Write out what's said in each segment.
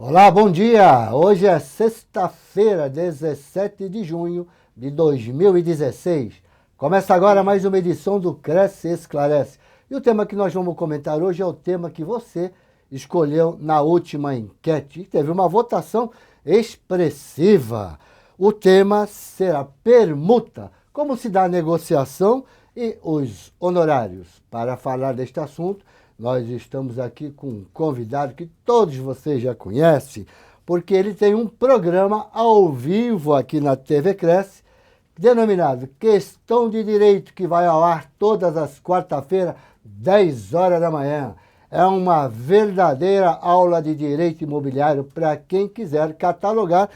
Olá, bom dia! Hoje é sexta-feira, 17 de junho de 2016. Começa agora mais uma edição do Cresce e Esclarece. E o tema que nós vamos comentar hoje é o tema que você escolheu na última enquete. E teve uma votação expressiva. O tema será permuta, como se dá a negociação e os honorários. Para falar deste assunto, nós estamos aqui com um convidado que todos vocês já conhecem, porque ele tem um programa ao vivo aqui na TV Cresce, denominado Questão de Direito, que vai ao ar todas as quarta-feiras, 10 horas da manhã. É uma verdadeira aula de direito imobiliário para quem quiser catalogar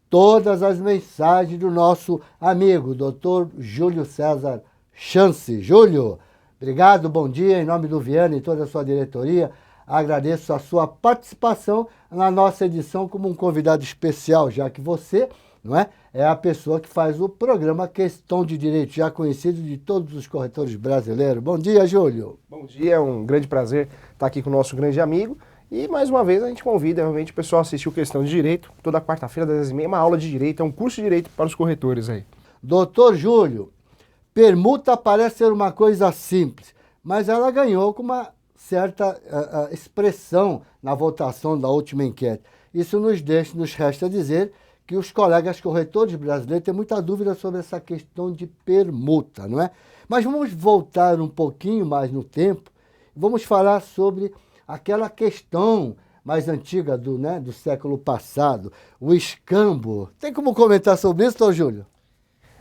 todas as mensagens do nosso amigo, Dr. Júlio César Chance. Júlio, obrigado, bom dia, em nome do Viana e toda a sua diretoria. Agradeço a sua participação na nossa edição como um convidado especial, já que você, não é a pessoa que faz o programa Questão de Direito, já conhecido de todos os corretores brasileiros. Bom dia, Júlio. Bom dia, é um grande prazer estar aqui com o nosso grande amigo. E mais uma vez a gente convida realmente o pessoal a assistir o Questão de Direito, toda quarta-feira, das 10h30, uma aula de direito, é um curso de direito para os corretores aí. Doutor Júlio, permuta parece ser uma coisa simples, mas ela ganhou com uma certa expressão na votação da última enquete. Isso nos resta dizer que os colegas corretores brasileiros têm muita dúvida sobre essa questão de permuta, não é? Mas vamos voltar um pouquinho mais no tempo, vamos falar sobre aquela questão mais antiga do século passado, o escambo. Tem como comentar sobre isso, doutor Júlio?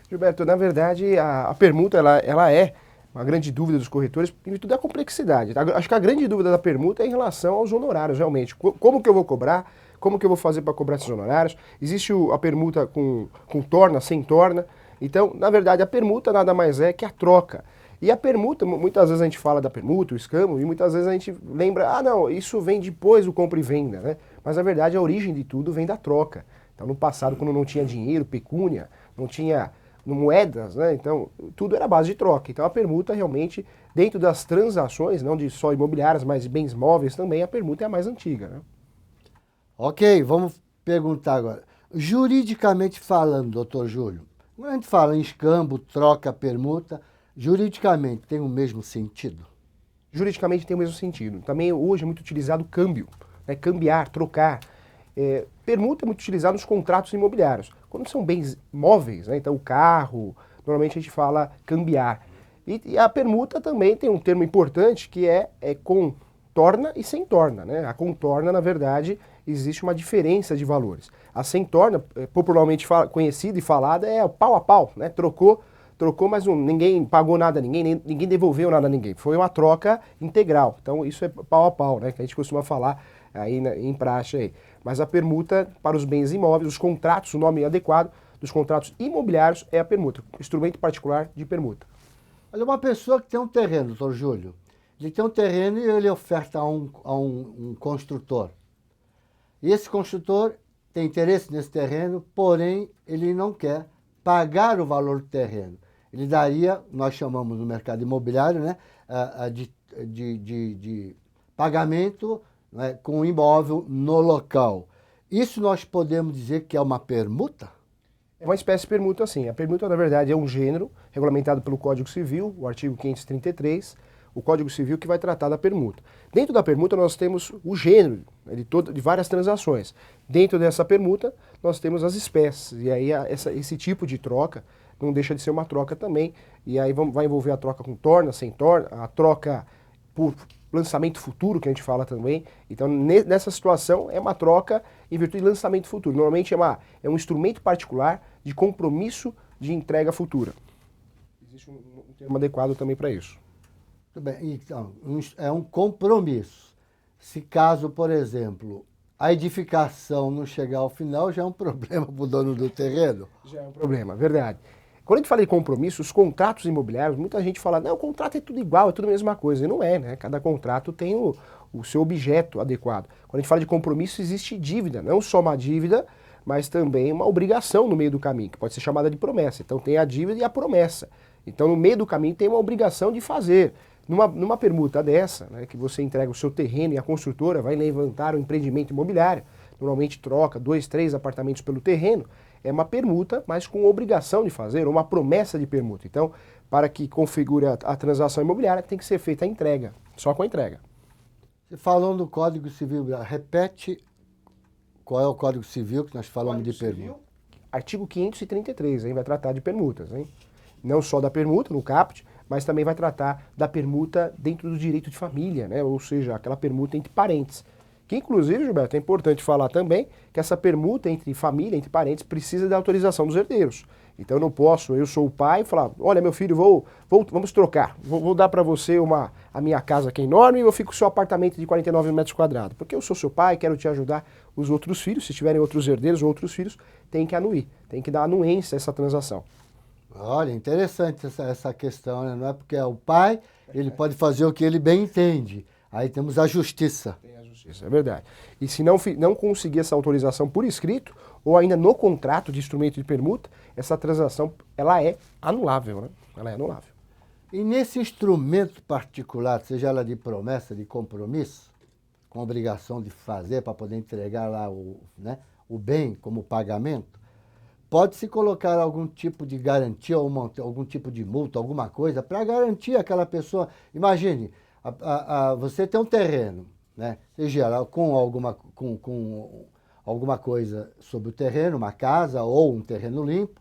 Gilberto, na verdade, a permuta ela é uma grande dúvida dos corretores, em virtude da complexidade. Acho que a grande dúvida da permuta é em relação aos honorários, realmente. Como que eu vou cobrar? Como que eu vou fazer para cobrar esses honorários? Existe a permuta com torna, sem torna. Então, na verdade, a permuta nada mais é que a troca. E a permuta, muitas vezes a gente fala da permuta, o escambo, e muitas vezes a gente lembra, não, isso vem depois do compra e venda, né? Mas na verdade a origem de tudo vem da troca. Então no passado, quando não tinha dinheiro, pecúnia, não tinha moedas, né? Então tudo era base de troca. Então a permuta realmente, dentro das transações, não de só imobiliárias, mas de bens móveis também, a permuta é a mais antiga, né? Ok, vamos perguntar agora. Juridicamente falando, doutor Júlio, quando a gente fala em escambo, troca, permuta, juridicamente tem o mesmo sentido? Juridicamente tem o mesmo sentido. Também hoje é muito utilizado câmbio, né? Cambiar, trocar. Permuta é muito utilizado nos contratos imobiliários. Quando são bens móveis, né? Então o carro, normalmente a gente fala cambiar. E a permuta também tem um termo importante que é com torna e sem torna, né? A com torna, na verdade, existe uma diferença de valores. A sem torna, popularmente conhecida e falada, é o pau a pau, né? Trocou, mas ninguém pagou nada a ninguém devolveu nada a ninguém. Foi uma troca integral. Então isso é pau a pau, né? Que a gente costuma falar aí em praxe aí. Mas a permuta para os bens imóveis, os contratos, o nome adequado dos contratos imobiliários é a permuta, instrumento particular de permuta. Olha, uma pessoa que tem um terreno, doutor Júlio, ele tem um terreno e ele oferta a um construtor. E esse construtor tem interesse nesse terreno, porém ele não quer pagar o valor do terreno. Ele daria, nós chamamos no mercado imobiliário, né, de pagamento, né, com o imóvel no local. Isso nós podemos dizer que é uma permuta? É uma espécie de permuta, sim. A permuta, na verdade, é um gênero regulamentado pelo Código Civil, o artigo 533, o Código Civil que vai tratar da permuta. Dentro da permuta nós temos o gênero de várias transações. Dentro dessa permuta nós temos as espécies. E aí esse tipo de troca não deixa de ser uma troca também. E aí vai envolver a troca com torna, sem torna, a troca por lançamento futuro, que a gente fala também. Então, nessa situação, é uma troca em virtude de lançamento futuro. Normalmente é um instrumento particular de compromisso de entrega futura. Existe um termo adequado também para isso. Muito bem, então, é um compromisso. Se caso, por exemplo, a edificação não chegar ao final, já é um problema para o dono do terreno? Já é um problema, verdade. Quando a gente fala de compromisso, os contratos imobiliários, muita gente fala, não, o contrato é tudo igual, é tudo a mesma coisa. E não é, né? Cada contrato tem o seu objeto adequado. Quando a gente fala de compromisso, existe dívida, não só uma dívida, mas também uma obrigação no meio do caminho, que pode ser chamada de promessa. Então tem a dívida e a promessa. Então no meio do caminho tem uma obrigação de fazer. Numa permuta dessa, né, que você entrega o seu terreno e a construtora vai levantar o empreendimento imobiliário, normalmente troca 2, 3 apartamentos pelo terreno, é uma permuta, mas com obrigação de fazer, ou uma promessa de permuta. Então, para que configure a transação imobiliária, tem que ser feita a entrega, só com a entrega. Você falou no Código Civil, repete qual é o Código Civil que nós falamos de permuta. Artigo 533, hein, vai tratar de permutas, hein? Não só da permuta, no caput, mas também vai tratar da permuta dentro do direito de família, né? Ou seja, aquela permuta entre parentes. Que inclusive, Gilberto, é importante falar também que essa permuta entre família, entre parentes, precisa da autorização dos herdeiros. Então eu não posso, eu sou o pai, falar, olha meu filho, vamos trocar, vou dar para você a minha casa que é enorme e eu fico com o seu apartamento de 49 metros quadrados. Porque eu sou seu pai, quero te ajudar. Os outros filhos, se tiverem outros herdeiros ou outros filhos, tem que anuir, tem que dar anuência a essa transação. Olha, interessante essa questão, né? Não é porque é o pai, ele pode fazer o que ele bem entende. Aí temos a justiça. Tem a justiça, é verdade. E se não conseguir essa autorização por escrito, ou ainda no contrato de instrumento de permuta, essa transação ela é anulável, né? Ela é anulável. E nesse instrumento particular, seja ela de promessa, de compromisso, com obrigação de fazer para poder entregar lá o bem como pagamento, pode-se colocar algum tipo de garantia ou algum tipo de multa, alguma coisa, para garantir aquela pessoa. Imagine, você tem um terreno, né? Seja ela com alguma coisa sobre o terreno, uma casa ou um terreno limpo,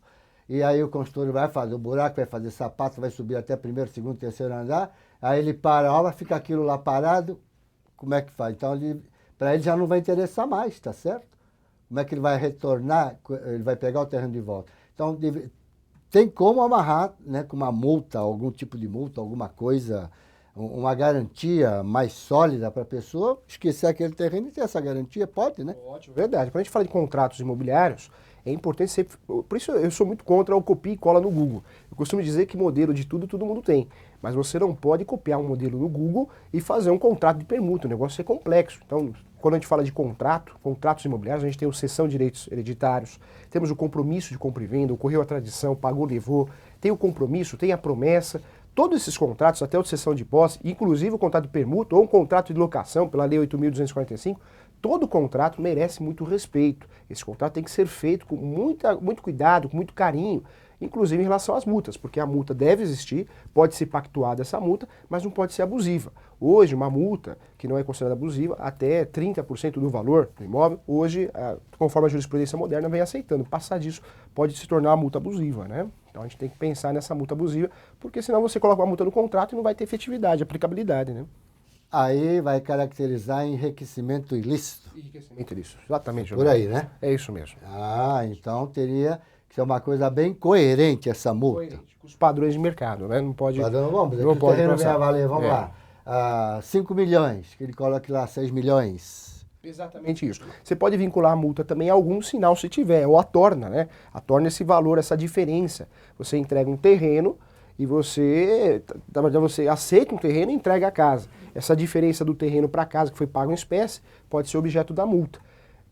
e aí o construtor vai fazer o buraco, vai fazer sapato, vai subir até primeiro, segundo, terceiro andar, aí ele para a aula, fica aquilo lá parado, como é que faz? Então, para ele já não vai interessar mais, tá certo? Como é que ele vai retornar? Ele vai pegar o terreno de volta. Então, tem como amarrar, né, com uma multa, algum tipo de multa, alguma coisa, uma garantia mais sólida para a pessoa esquecer aquele terreno e ter essa garantia? Pode, né? Ótimo, verdade. Quando a gente fala de contratos imobiliários, é importante sempre... Por isso eu sou muito contra o copia e cola no Google. Eu costumo dizer que modelo de tudo, todo mundo tem. Mas você não pode copiar um modelo no Google e fazer um contrato de permuta. O negócio é complexo. Então, quando a gente fala de contratos imobiliários, a gente tem o cessão de direitos hereditários, temos o compromisso de compra e venda, ocorreu a tradição, pagou, levou, tem o compromisso, tem a promessa. Todos esses contratos, até o de cessão de posse, inclusive o contrato de permuta ou um contrato de locação pela Lei 8.245, todo contrato merece muito respeito. Esse contrato tem que ser feito com muito cuidado, com muito carinho, inclusive em relação às multas, porque a multa deve existir, pode ser pactuada essa multa, mas não pode ser abusiva. Hoje, uma multa que não é considerada abusiva, até 30% do valor do imóvel, hoje, conforme a jurisprudência moderna, vem aceitando. Passar disso pode se tornar uma multa abusiva, né? Então a gente tem que pensar nessa multa abusiva, porque senão você coloca uma multa no contrato e não vai ter efetividade, aplicabilidade, né? Aí vai caracterizar enriquecimento ilícito. Enriquecimento ilícito, exatamente. Por aí, né? É isso mesmo. Ah, então teria que ser uma coisa bem coerente essa multa. Coerente, com os padrões de mercado, né? Não pode... Vamos, não o pode terreno passar. vem a valer, vamos lá, 5 milhões, que ele coloque lá 6 milhões. Exatamente isso. Você pode vincular a multa também a algum sinal se tiver, ou a torna, né? A torna esse valor, essa diferença. Você entrega um terreno e você aceita um terreno e entrega a casa. Essa diferença do terreno para a casa que foi pago em espécie pode ser objeto da multa.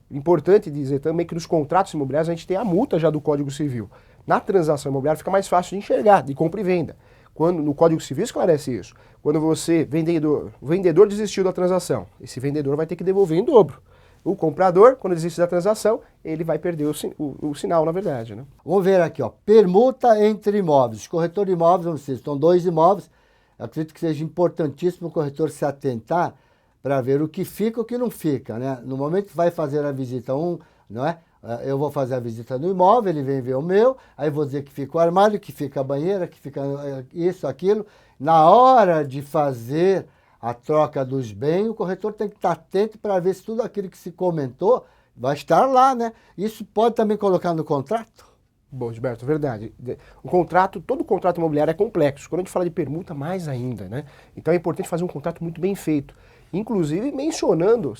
Importante dizer também que nos contratos imobiliários a gente tem a multa já do Código Civil. Na transação imobiliária fica mais fácil de enxergar, de compra e venda. Quando no Código Civil esclarece isso. Quando o vendedor desistiu da transação, esse vendedor vai ter que devolver em dobro. O comprador, quando desiste da transação, ele vai perder o sinal, na verdade, né? Vamos ver aqui, ó, permuta entre imóveis. Os corretores de imóveis, vamos dizer, estão 2 imóveis. Eu acredito que seja importantíssimo o corretor se atentar para ver o que fica e o que não fica, né? No momento que vai fazer a visita não é? Eu vou fazer a visita no imóvel, ele vem ver o meu, aí vou dizer que fica o armário, que fica a banheira, que fica isso, aquilo. Na hora de fazer a troca dos bens, o corretor tem que estar atento para ver se tudo aquilo que se comentou vai estar lá, né? Isso pode também colocar no contrato? Bom, Gilberto, verdade. Todo contrato imobiliário é complexo. Quando a gente fala de permuta, mais ainda, né? Então é importante fazer um contrato muito bem feito. Inclusive mencionando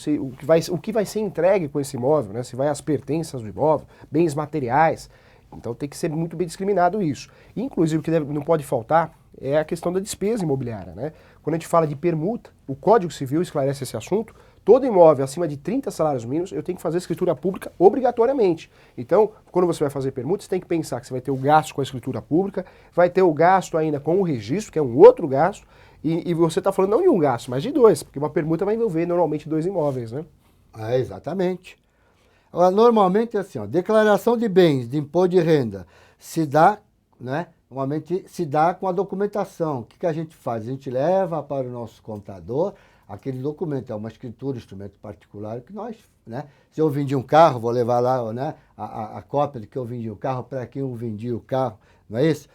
o que vai ser entregue com esse imóvel, né? Se vai as pertenças do imóvel, bens materiais. Então tem que ser muito bem discriminado isso. Inclusive o que não pode faltar é a questão da despesa imobiliária, né? Quando a gente fala de permuta, o Código Civil esclarece esse assunto. Todo imóvel acima de 30 salários mínimos, eu tenho que fazer escritura pública obrigatoriamente. Então, quando você vai fazer permuta, você tem que pensar que você vai ter o gasto com a escritura pública, vai ter o gasto ainda com o registro, que é um outro gasto, e você está falando não de um gasto, mas de 2, porque uma permuta vai envolver normalmente 2 imóveis, né? Exatamente. Agora, normalmente é assim, ó, declaração de bens, de imposto de renda, se dá, né? Normalmente se dá com a documentação. O que a gente faz? A gente leva para o nosso contador aquele documento, é uma escritura, instrumento particular que nós, né? Se eu vendi um carro, vou levar lá, né, a cópia de que eu vendi o carro, para quem eu vendi o carro, não é isso?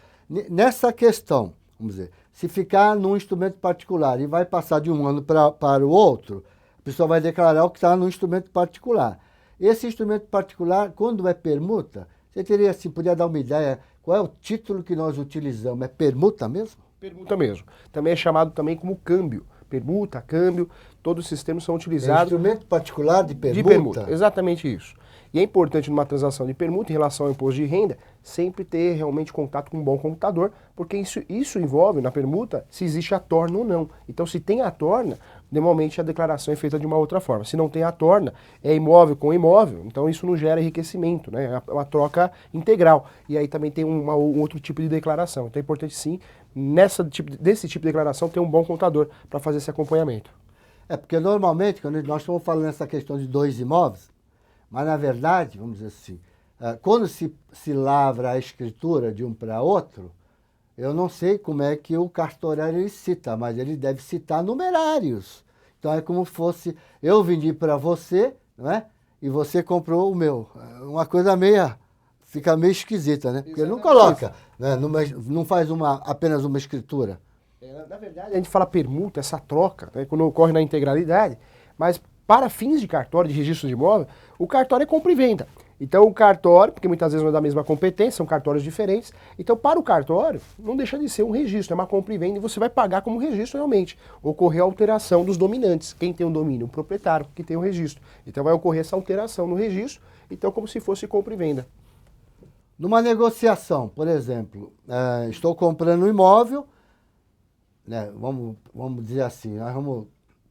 Nessa questão, vamos dizer, se ficar num instrumento particular e vai passar de um ano para o outro, a pessoa vai declarar o que está no instrumento particular. Esse instrumento particular, quando é permuta, você teria, assim, podia dar uma ideia, qual é o título que nós utilizamos? É permuta mesmo? Permuta mesmo. Também é chamado também como câmbio. Permuta, câmbio, todos os sistemas são É utilizados. instrumento particular de permuta? De permuta, exatamente isso. E é importante numa transação de permuta em relação ao imposto de renda, sempre ter realmente contato com um bom computador, porque isso envolve na permuta se existe a torna ou não. Então, se tem a torna, normalmente a declaração é feita de uma outra forma. Se não tem a torna, é imóvel com imóvel, então isso não gera enriquecimento, né? É uma troca integral. E aí também tem um outro tipo de declaração. Então é importante sim, desse tipo de declaração, ter um bom contador para fazer esse acompanhamento. É porque normalmente, quando nós estamos falando nessa questão de dois imóveis, mas na verdade, vamos dizer assim, quando se lavra a escritura de um para outro, eu não sei como é que o cartorário ele cita, mas ele deve citar numerários. Então é como fosse, eu vendi para você, não é? E você comprou o meu. Uma coisa fica meio esquisita, né? Porque ele não coloca, né? Não faz apenas uma escritura. Na verdade, a gente fala permuta, essa troca, né, quando ocorre na integralidade, mas para fins de cartório, de registro de imóvel, o cartório é compra e venda. Então o cartório, porque muitas vezes não é da mesma competência, são cartórios diferentes, então para o cartório não deixa de ser um registro, é uma compra e venda e você vai pagar como registro realmente. Ocorreu a alteração dos dominantes. Quem tem o domínio? O proprietário, que tem o registro. Então vai ocorrer essa alteração no registro, então como se fosse compra e venda. Numa negociação, por exemplo, estou comprando um imóvel, né, vamos dizer assim, nós vamos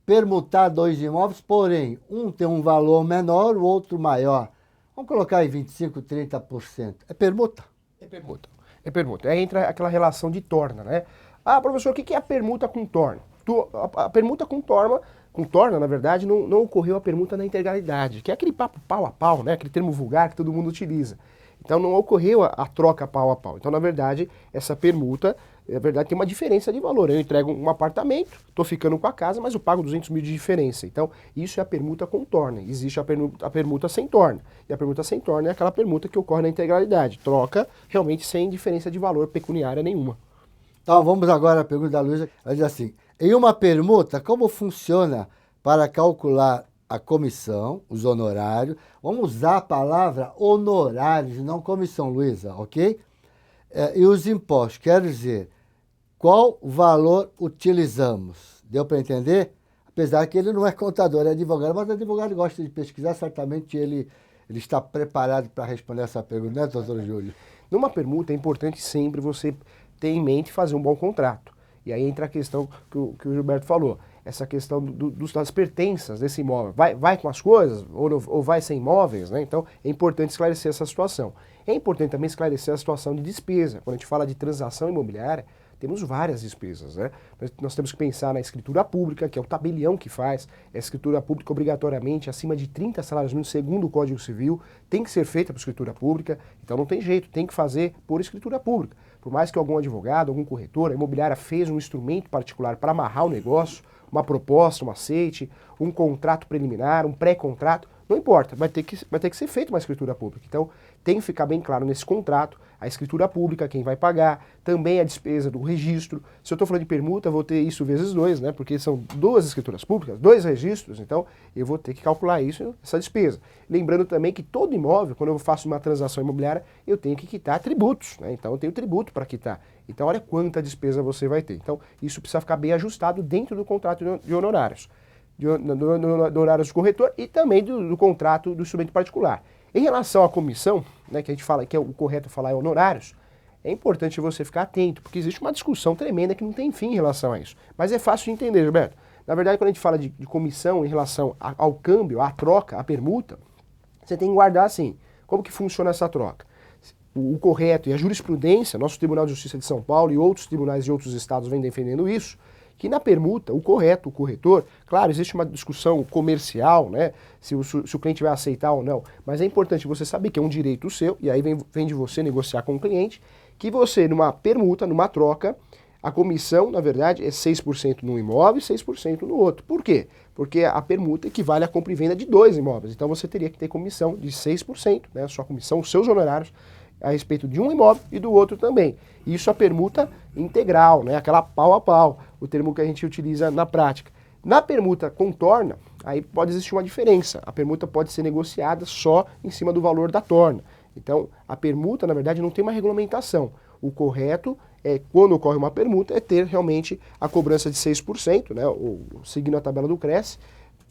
permutar dois imóveis, porém, um tem um valor menor, o outro maior. Vamos colocar aí 25%, 30%. É permuta? É permuta. É permuta. Aí entra aquela relação de torna, né? Ah, professor, o que é a permuta com torna? A permuta com torna, na verdade, não ocorreu a permuta na integralidade, que é aquele papo pau a pau, né? Aquele termo vulgar que todo mundo utiliza. Então não ocorreu a troca pau a pau. Então, na verdade, essa permuta, na verdade, tem uma diferença de valor. Eu entrego um apartamento, estou ficando com a casa, mas eu pago 200 mil de diferença. Então, isso é a permuta com torna. Existe a permuta sem torna. E a permuta sem torna é aquela permuta que ocorre na integralidade. Troca realmente sem diferença de valor pecuniária nenhuma. Então, vamos agora à pergunta da Luísa. Ela diz assim, em uma permuta, como funciona para calcular a comissão, os honorários? Vamos usar a palavra honorários, não comissão, Luísa, ok? E os impostos, quer dizer, qual valor utilizamos? Deu para entender? Apesar que ele não é contador, é advogado, mas o advogado gosta de pesquisar, certamente ele está preparado para responder essa pergunta, né, doutor Júlio? Numa permuta é importante sempre você ter em mente fazer um bom contrato. E aí entra a questão que o Gilberto falou, essa questão das pertenças desse imóvel. Vai com as coisas ou vai sem imóveis, né? Então é importante esclarecer essa situação. É importante também esclarecer a situação de despesa. Quando a gente fala de transação imobiliária, temos várias despesas, né? Nós temos que pensar na escritura pública, que é o tabelião que faz. A escritura pública, obrigatoriamente, acima de 30 salários mínimos, segundo o Código Civil, tem que ser feita por escritura pública. Então não tem jeito, tem que fazer por escritura pública. Por mais que algum advogado, algum corretor, a imobiliária fez um instrumento particular para amarrar o negócio, uma proposta, um aceite, um contrato preliminar, um pré-contrato, não importa, vai ter que ser feita uma escritura pública. Então, tem que ficar bem claro nesse contrato, a escritura pública, quem vai pagar, também a despesa do registro. Se eu estou falando de permuta, vou ter isso vezes 2, né? Porque são 2 escrituras públicas, 2 registros, então eu vou ter que calcular isso, essa despesa. Lembrando também que todo imóvel, quando eu faço uma transação imobiliária, eu tenho que quitar tributos, né? Então eu tenho tributo para quitar. Então olha quanta despesa você vai ter. Então isso precisa ficar bem ajustado dentro do contrato de honorários. De honorários do corretor e também do contrato do instrumento particular. Em relação à comissão, né, que a gente fala que é o correto falar é honorários, é importante você ficar atento, porque existe uma discussão tremenda que não tem fim em relação a isso. Mas é fácil de entender, Gilberto. Na verdade, quando a gente fala de comissão em relação ao câmbio, à troca, à permuta, você tem que guardar assim, como que funciona essa troca. O correto e a jurisprudência, nosso Tribunal de Justiça de São Paulo e outros tribunais de outros estados vêm defendendo isso, que na permuta, o correto, o corretor, claro, existe uma discussão comercial, né, se o cliente vai aceitar ou não, mas é importante você saber que é um direito seu, e aí vem de você negociar com o cliente, que você, numa permuta, numa troca, a comissão, na verdade, é 6% num imóvel e 6% no outro. Por quê? Porque a permuta equivale à compra e venda de 2 imóveis. Então você teria que ter comissão de 6%, né, a sua comissão, os seus honorários, a respeito de um imóvel e do outro também. Isso a permuta integral, né, aquela pau a pau, o termo que a gente utiliza na prática. Na permuta com torna, aí pode existir uma diferença. A permuta pode ser negociada só em cima do valor da torna. Então, a permuta, na verdade, não tem uma regulamentação. O correto é, quando ocorre uma permuta, é ter realmente a cobrança de 6%, né, ou seguindo a tabela do Cresce,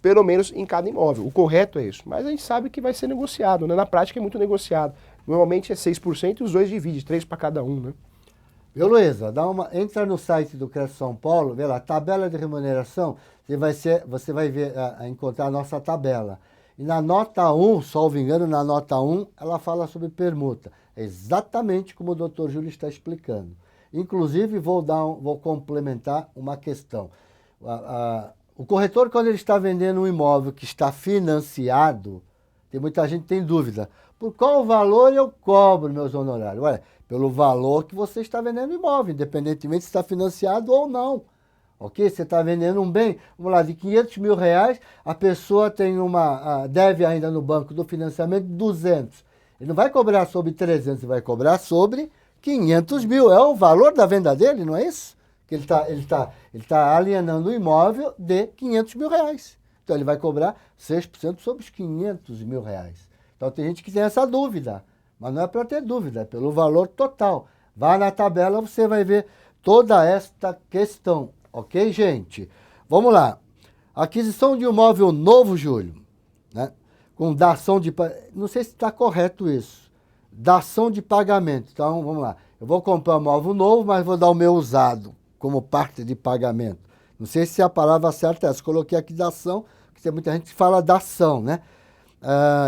pelo menos em cada imóvel. O correto é isso. Mas a gente sabe que vai ser negociado, né? Na prática é muito negociado. Normalmente é 6% e os dois dividem, 3 para cada um, né? Viu, Luísa? Entra no site do Cresce São Paulo, vê lá, tabela de remuneração, você vai ver, encontrar a nossa tabela. E na nota 1, salvo engano, na nota 1, ela fala sobre permuta. É exatamente como o Dr. Júlio está explicando. Inclusive, vou complementar uma questão. O corretor, quando ele está vendendo um imóvel que está financiado, tem muita gente que tem dúvida. Por qual valor eu cobro meus honorários? Olha, pelo valor que você está vendendo o imóvel, independentemente se está financiado ou não. Ok? Você está vendendo um bem, vamos lá, de 500 mil reais, a pessoa tem deve ainda no banco do financiamento 200. Ele não vai cobrar sobre 300, ele vai cobrar sobre 500 mil. É o valor da venda dele, não é isso? Que ele tá alienando o imóvel de 500 mil reais. Então ele vai cobrar 6% sobre os 500 mil reais. Então tem gente que tem essa dúvida, mas não é para ter dúvida, é pelo valor total. Vá na tabela, você vai ver toda esta questão. Ok, gente? Vamos lá. Aquisição de um imóvel novo, Júlio, né? Com dação de... Não sei se está correto isso. Dação de pagamento. Então, vamos lá. Eu vou comprar um imóvel novo, mas vou dar o meu usado como parte de pagamento. Não sei se a palavra certa é essa. Coloquei aqui dação, porque tem muita gente que fala dação, né?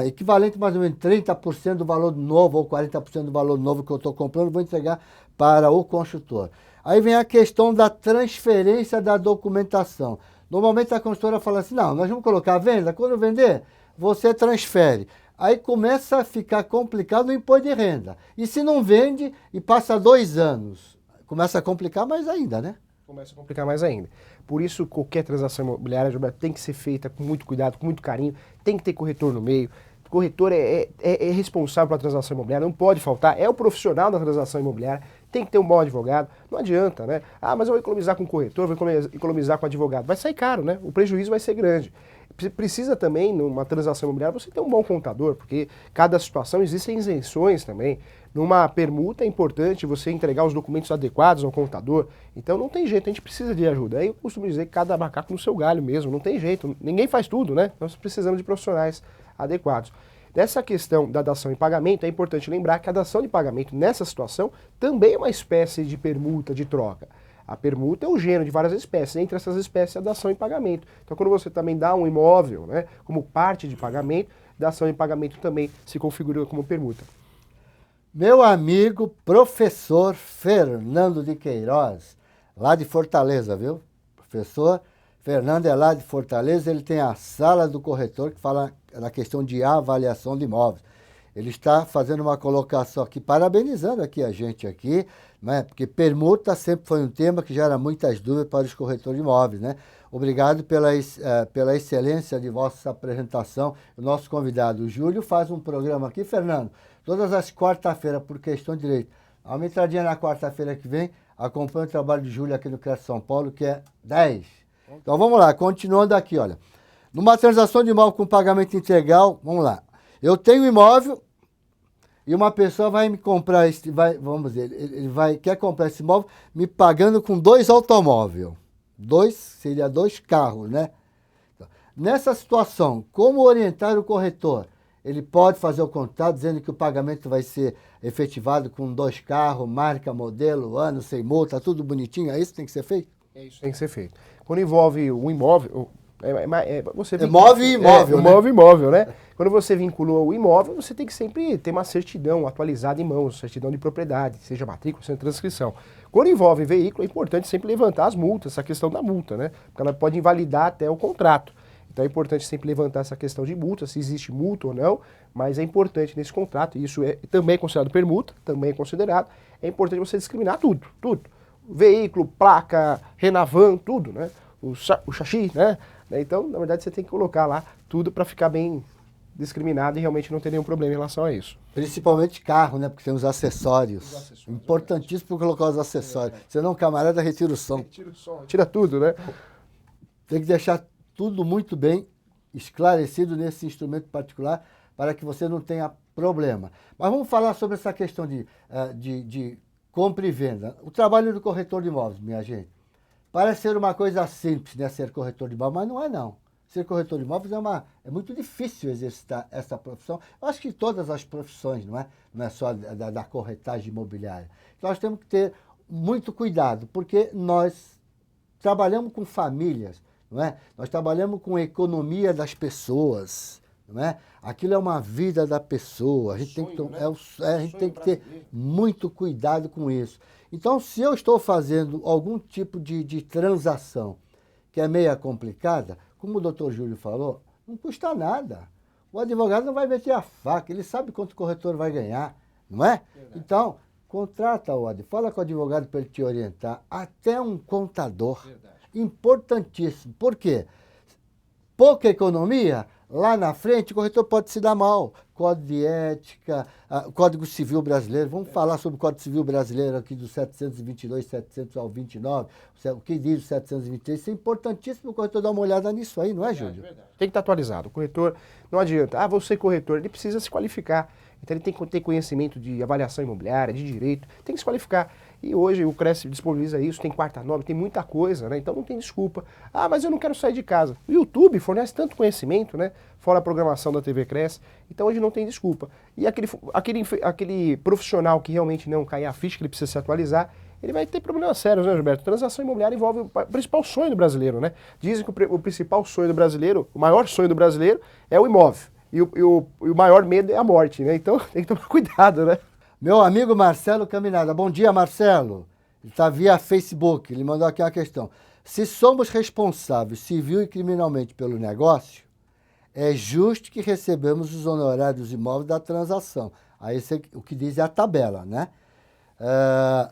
Equivalente mais ou menos 30% do valor novo ou 40% do valor novo que eu estou comprando, vou entregar para o construtor. Aí vem a questão da transferência da documentação. Normalmente a construtora fala assim, não, nós vamos colocar a venda, quando vender, você transfere. Aí começa a ficar complicado o imposto de renda. E se não vende e passa 2 anos, começa a complicar mais ainda, né? Começa a complicar mais ainda. Por isso, qualquer transação imobiliária, Gilberto, tem que ser feita com muito cuidado, com muito carinho, tem que ter corretor no meio. O corretor é responsável pela transação imobiliária, não pode faltar, é o profissional da transação imobiliária, tem que ter um bom advogado. Não adianta, né? Ah, mas eu vou economizar com o corretor, vou economizar com o advogado. Vai sair caro, né? O prejuízo vai ser grande. Precisa também, numa transação imobiliária, você ter um bom contador, porque cada situação existem isenções também. Numa permuta é importante você entregar os documentos adequados ao contador. Então não tem jeito, a gente precisa de ajuda. Aí eu costumo dizer que cada macaco no seu galho mesmo, não tem jeito. Ninguém faz tudo, né? Nós precisamos de profissionais adequados. Nessa questão da dação em pagamento, é importante lembrar que a dação de pagamento nessa situação também é uma espécie de permuta, de troca. A permuta é o gênero de várias espécies, entre essas espécies a dação em pagamento. Então quando você também dá um imóvel, né, como parte de pagamento, dação em pagamento também se configura como permuta. Meu amigo professor Fernando de Queiroz, lá de Fortaleza, viu? Professor Fernando é lá de Fortaleza, ele tem a sala do corretor que fala na questão de avaliação de imóveis. Ele está fazendo uma colocação aqui, parabenizando aqui a gente aqui, né? Porque permuta sempre foi um tema que gera muitas dúvidas para os corretores de imóveis, né? Obrigado pela excelência de vossa apresentação. O nosso convidado, o Júlio, faz um programa aqui, Fernando, todas as quarta-feiras, por questão de direito. Dá uma entradinha na quarta-feira que vem, acompanha o trabalho de Júlio aqui no Cresce São Paulo, que é 10. Então vamos lá, continuando aqui, olha. Numa transação de imóvel com pagamento integral, vamos lá. Eu tenho imóvel e uma pessoa vai me comprar, vamos dizer, quer comprar esse imóvel me pagando com 2 automóveis. Seria 2 carros, né? Nessa situação, como orientar o corretor? Ele pode fazer o contrato dizendo que o pagamento vai ser efetivado com 2 carros, marca, modelo, ano, sem multa, tudo bonitinho, é isso que tem que ser feito? É isso que tem que ser feito. Quando envolve um imóvel, Você move e imóvel, né? Move e imóvel, né? Quando você vincula o imóvel, você tem que sempre ter uma certidão atualizada em mãos, certidão de propriedade, seja matrícula, seja transcrição. Quando envolve veículo, é importante sempre levantar as multas, essa questão da multa, né? Porque ela pode invalidar até o contrato. Então é importante sempre levantar essa questão de multa, se existe multa ou não, mas é importante nesse contrato, e isso também é considerado permuta, também é considerado, é importante você discriminar tudo, tudo. Veículo, placa, Renavan, tudo, né? O chassi, né? Então, na verdade, você tem que colocar lá tudo para ficar bem discriminado e realmente não ter nenhum problema em relação a isso. Principalmente carro, né? Porque tem os acessórios. Importantíssimo colocar os acessórios. Senão o camarada retira o som. Retira o som, tira tudo, né? Tem que deixar tudo muito bem esclarecido nesse instrumento particular para que você não tenha problema. Mas vamos falar sobre essa questão de compra e venda. O trabalho do corretor de imóveis, minha gente, parece ser uma coisa simples, né? Ser corretor de imóveis, mas não é não. Ser corretor de imóveis é muito difícil exercitar essa profissão. Eu acho que todas as profissões, não é? Não é só da corretagem imobiliária. Então, nós temos que ter muito cuidado, porque nós trabalhamos com famílias, não é? Nós trabalhamos com a economia das pessoas, não é? Aquilo é uma vida da pessoa. A gente tem que ter muito cuidado com isso. Então, se eu estou fazendo algum tipo de transação que é meia complicada, como o doutor Júlio falou, não custa nada. O advogado não vai meter a faca, ele sabe quanto o corretor vai ganhar, não é? Verdade. Então, contrata o advogado, fala com o advogado para ele te orientar, até um contador. Verdade. Importantíssimo. Por quê? Pouca economia, lá na frente o corretor pode se dar mal. Código de ética, Código Civil Brasileiro. Vamos falar sobre o Código Civil Brasileiro aqui do 722, 700 ao 29. O que diz o 723? Isso é importantíssimo o corretor dar uma olhada nisso aí, não é, Júlio? Verdade. Tem que estar atualizado. O corretor, não adianta. Você corretor, ele precisa se qualificar. Então ele tem que ter conhecimento de avaliação imobiliária, de direito, tem que se qualificar. E hoje o Cresce disponibiliza isso, tem quarta norma, tem muita coisa, né? Então não tem desculpa. Mas eu não quero sair de casa. O YouTube fornece tanto conhecimento, né? Fora a programação da TV Cresce. Então hoje não tem desculpa. E aquele profissional que realmente não cai a ficha, que ele precisa se atualizar, ele vai ter problemas sérios, né, Gilberto? Transação imobiliária envolve o principal sonho do brasileiro, né? Dizem que o principal sonho do brasileiro, o maior sonho do brasileiro é o imóvel. E o maior medo é a morte, né? Então tem que tomar cuidado, né? Meu amigo Marcelo Caminada. Bom dia, Marcelo. Ele está via Facebook. Ele mandou aqui uma questão. Se somos responsáveis civil e criminalmente pelo negócio, é justo que recebamos os honorários dos imóveis da transação. Aí o que diz é a tabela, né?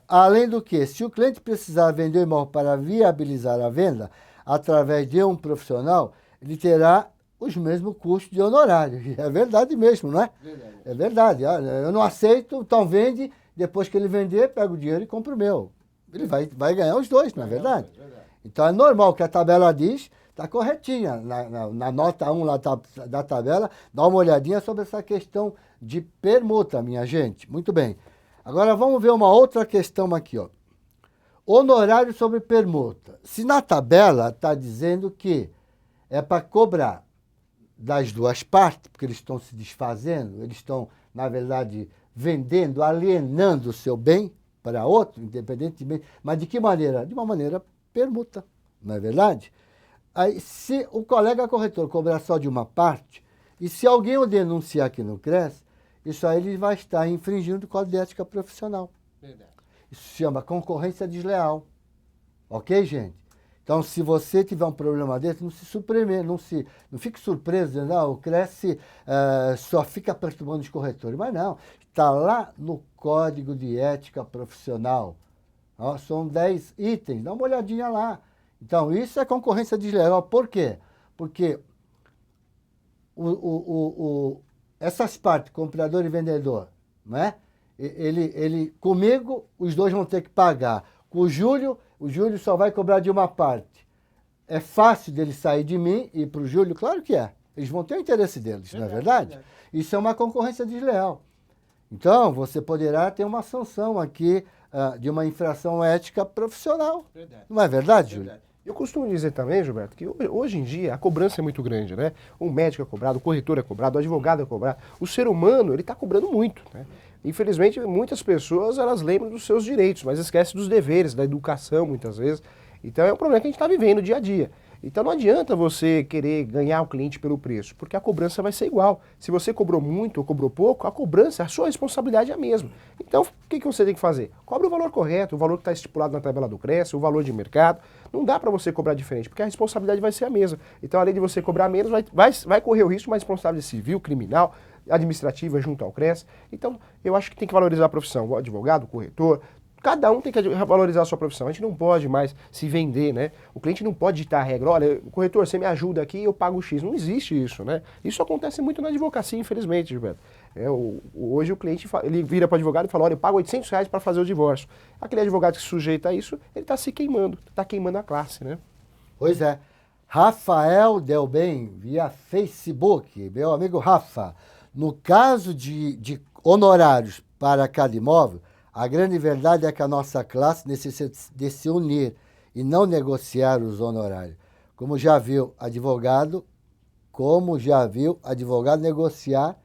Além do que, se o cliente precisar vender o imóvel para viabilizar a venda através de um profissional, ele terá os mesmos custos de honorário. É verdade mesmo, não é? Verdade. É verdade. Eu não aceito, então vende, depois que ele vender, pega o dinheiro e compra o meu. Ele vai ganhar os dois, não é verdade? Então é normal que a tabela diz, está corretinha. Na nota 1 lá da tabela, dá uma olhadinha sobre essa questão de permuta, minha gente. Muito bem. Agora vamos ver uma outra questão aqui, ó. Honorário sobre permuta. Se na tabela está dizendo que é para cobrar das duas partes, porque eles estão se desfazendo, eles estão, na verdade, vendendo, alienando o seu bem para outro, independentemente. Mas de que maneira? De uma maneira permuta, não é verdade? Aí, se o colega corretor cobrar só de uma parte, e se alguém o denunciar aqui no CRES, isso aí ele vai estar infringindo o Código de Ética Profissional. Verdade. Isso se chama concorrência desleal. Ok, gente? Então, se você tiver um problema desse, não se surpreenda, não fique surpreso, dizendo, o Cresce só fica perturbando os corretores. Mas não, está lá no Código de Ética Profissional. São 10 itens, dá uma olhadinha lá. Então, isso é concorrência desleal. Por quê? Porque essas partes, comprador e vendedor, né? Comigo, os dois vão ter que pagar. Com o Júlio só vai cobrar de uma parte. É fácil dele sair de mim e ir para o Júlio? Claro que é. Eles vão ter o interesse deles, não é verdade? Isso é uma concorrência desleal. Então, você poderá ter uma sanção aqui de uma infração ética profissional. Verdade. Não é verdade, Júlio? Eu costumo dizer também, Gilberto, que hoje em dia a cobrança é muito grande, né? O médico é cobrado, o corretor é cobrado, o advogado é cobrado. O ser humano, ele está cobrando muito, né? Infelizmente, muitas pessoas, elas lembram dos seus direitos, mas esquecem dos deveres, da educação, muitas vezes. Então, é um problema que a gente está vivendo dia a dia. Então não adianta você querer ganhar o cliente pelo preço, porque a cobrança vai ser igual. Se você cobrou muito ou cobrou pouco, a cobrança, a sua responsabilidade é a mesma. Então o que você tem que fazer? Cobre o valor correto, o valor que está estipulado na tabela do CRES, o valor de mercado. Não dá para você cobrar diferente, porque a responsabilidade vai ser a mesma. Então além de você cobrar menos, vai correr o risco de uma responsabilidade civil, criminal, administrativa junto ao CRES. Então eu acho que tem que valorizar a profissão, o advogado, o corretor. Cada um tem que valorizar a sua profissão. A gente não pode mais se vender, né? O cliente não pode ditar a regra. Olha, corretor, você me ajuda aqui, eu pago X. Não existe isso, né? Isso acontece muito na advocacia, infelizmente, Gilberto. Hoje o cliente ele vira para o advogado e fala, olha, eu pago R$ 800 para fazer o divórcio. Aquele advogado que se sujeita a isso, ele está se queimando, está queimando a classe, né? Pois é. Rafael Delbem, via Facebook. Meu amigo Rafa, no caso de honorários para cada imóvel, a grande verdade é que a nossa classe necessita de se unir e não negociar os honorários. Como já viu advogado negociar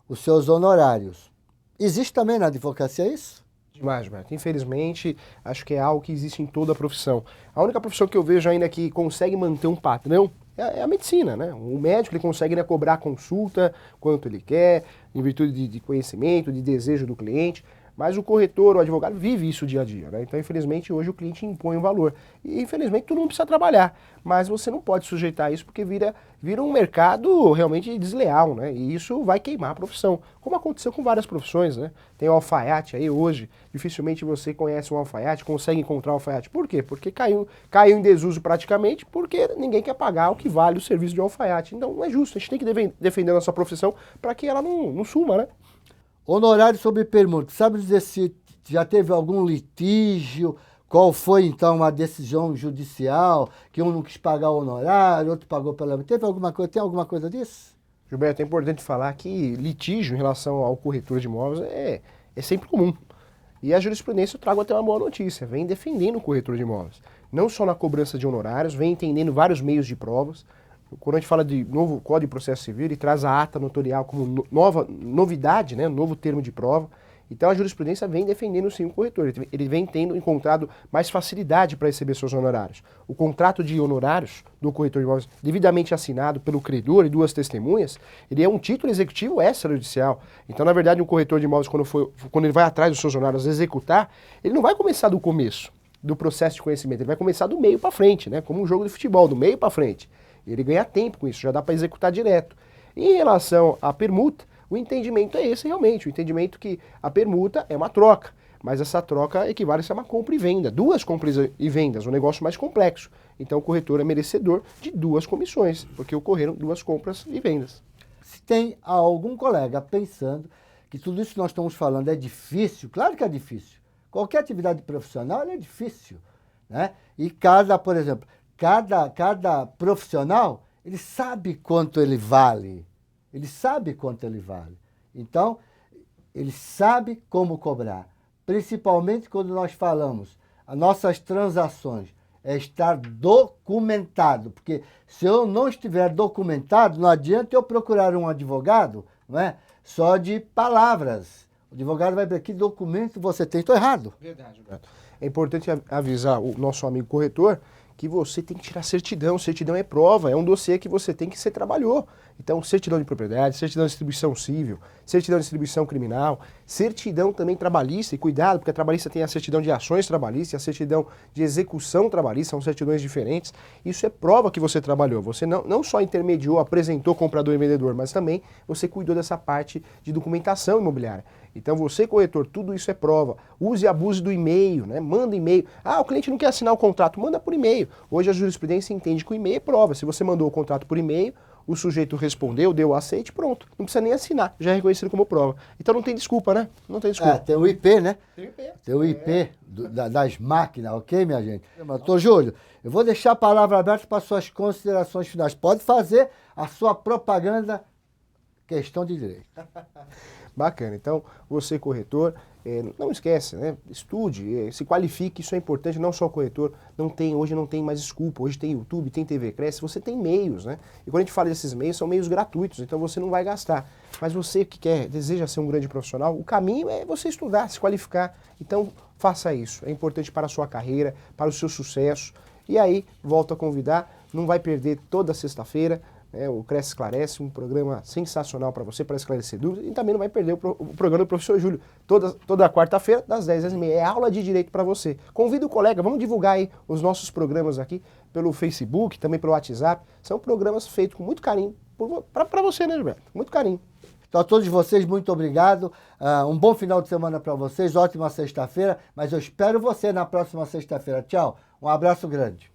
os seus honorários. Existe também na advocacia isso? Demais, Gilberto. Infelizmente, acho que é algo que existe em toda a profissão. A única profissão que eu vejo ainda que consegue manter um padrão é a medicina, né? O médico ele consegue, né, cobrar consulta, quanto ele quer, em virtude de conhecimento, de desejo do cliente. Mas o corretor, o advogado, vive isso dia a dia, né? Então, infelizmente, hoje o cliente impõe um valor. E, infelizmente, todo mundo precisa trabalhar. Mas você não pode sujeitar isso porque vira um mercado realmente desleal, né? E isso vai queimar a profissão. Como aconteceu com várias profissões, né? Tem o alfaiate aí hoje. Dificilmente você conhece um alfaiate, consegue encontrar um alfaiate. Por quê? Porque caiu em desuso praticamente, porque ninguém quer pagar o que vale o serviço de um alfaiate. Então, não é justo. A gente tem que defender a nossa profissão para que ela não suma, né? Honorário sobre permuta. Sabe dizer se já teve algum litígio? Qual foi, então, a decisão judicial? Que um não quis pagar o honorário, outro pagou pela... Tem alguma coisa disso? Gilberto, é importante falar que litígio em relação ao corretor de imóveis é sempre comum. E a jurisprudência, eu trago até uma boa notícia, vem defendendo o corretor de imóveis. Não só na cobrança de honorários, vem entendendo vários meios de provas. Quando a gente fala de novo Código de Processo Civil, ele traz a ata notarial como novidade, né, novo termo de prova. Então a jurisprudência vem defendendo sim o corretor, ele vem tendo encontrado mais facilidade para receber seus honorários. O contrato de honorários do corretor de imóveis, devidamente assinado pelo credor e duas testemunhas, ele é um título executivo extrajudicial. Então, na verdade, o corretor de imóveis, quando ele vai atrás dos seus honorários executar, ele não vai começar do começo do processo de conhecimento, ele vai começar do meio para frente, né, como um jogo de futebol, do meio para frente. Ele ganha tempo com isso, já dá para executar direto. Em relação à permuta, o entendimento é esse realmente, o entendimento que a permuta é uma troca, mas essa troca equivale a uma compra e venda, duas compras e vendas, um negócio mais complexo. Então o corretor é merecedor de duas comissões, porque ocorreram duas compras e vendas. Se tem algum colega pensando que tudo isso que nós estamos falando é difícil, claro que é difícil. Qualquer atividade profissional é difícil, né? E por exemplo, cada profissional, ele sabe quanto ele vale. Ele sabe quanto ele vale. Então, ele sabe como cobrar. Principalmente quando nós falamos, as nossas transações é estar documentado. Porque se eu não estiver documentado, não adianta eu procurar um advogado, não é? Só de palavras. O advogado vai ver que documento você tem. Estou errado. Verdade, Roberto. É importante avisar o nosso amigo corretor que você tem que tirar certidão. Certidão é prova, é um dossiê que você tem que você trabalhou. Então, certidão de propriedade, certidão de distribuição civil, certidão de distribuição criminal, certidão também trabalhista, e cuidado, porque a trabalhista tem a certidão de ações trabalhistas e a certidão de execução trabalhista, são certidões diferentes. Isso é prova que você trabalhou. Você não só intermediou, apresentou comprador e vendedor, mas também você cuidou dessa parte de documentação imobiliária. Então você, corretor, tudo isso é prova. Use e abuse do e-mail, né? Manda e-mail. Ah, o cliente não quer assinar o contrato, manda por e-mail. Hoje a jurisprudência entende que o e-mail é prova. Se você mandou o contrato por e-mail, o sujeito respondeu, deu o aceite, pronto. Não precisa nem assinar, já é reconhecido como prova. Então não tem desculpa, né? Não tem desculpa. Tem o IP, né? Tem o IP. Tem o IP das máquinas, ok, minha gente? Doutor Júlio, eu vou deixar a palavra aberta para suas considerações finais. Pode fazer a sua propaganda, questão de direito. Bacana. Então, você, corretor, não esquece, né? Estude, se qualifique, isso é importante, não só o corretor. Hoje não tem mais desculpa, hoje tem YouTube, tem TV Cresce, você tem meios, né? E quando a gente fala desses meios, são meios gratuitos, então você não vai gastar. Mas você que deseja ser um grande profissional, o caminho é você estudar, se qualificar. Então, faça isso. É importante para a sua carreira, para o seu sucesso. E aí, volto a convidar, não vai perder toda sexta-feira, né, o Cresce Esclarece, um programa sensacional para você, para esclarecer dúvidas, e também não vai perder o programa do professor Júlio, toda quarta-feira, das 10 às 10h30, é aula de direito para você. Convida o colega, vamos divulgar aí os nossos programas aqui pelo Facebook, também pelo WhatsApp, são programas feitos com muito carinho, para você, né, Gilberto? Muito carinho. Então, a todos vocês, muito obrigado. Um bom final de semana para vocês, ótima sexta-feira, mas eu espero você na próxima sexta-feira. Tchau, um abraço grande.